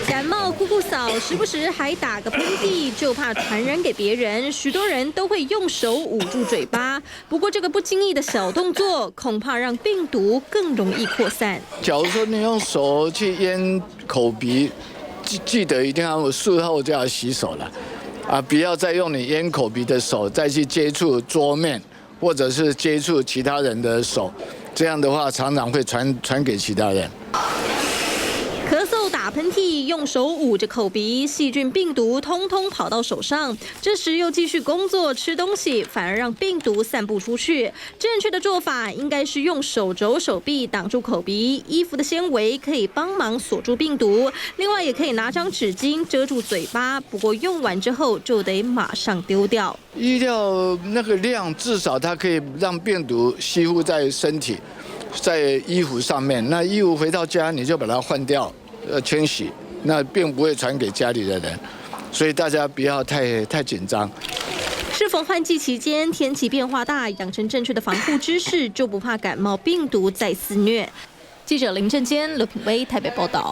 感冒哭哭扫，时不时还打个喷嚏，就怕传染给别人。许多人都会用手捂住嘴巴，不过这个不经意的小动作，恐怕让病毒更容易扩散。假如说你用手去淹口鼻，记得一定要术后就要洗手了，不要再用你淹口鼻的手再去接触桌面，或者是接触其他人的手，这样的话常常会传给其他人。咳嗽、打喷嚏，用手捂着口鼻，细菌、病毒通通跑到手上。这时又继续工作、吃东西，反而让病毒散布出去。正确的做法应该是用手肘、手臂挡住口鼻，衣服的纤维可以帮忙锁住病毒。另外，也可以拿张纸巾遮住嘴巴，不过用完之后就得马上丢掉。衣料那个量至少它可以让病毒吸附在身体。在衣服上面，那衣服回到家你就把它换掉，清洗，那并不会传给家里的人，所以大家不要太紧张。适逢换季期间，天气变化大，养成正确的防护知识，就不怕感冒病毒再肆虐。记者林正坚、刘品威台北报道。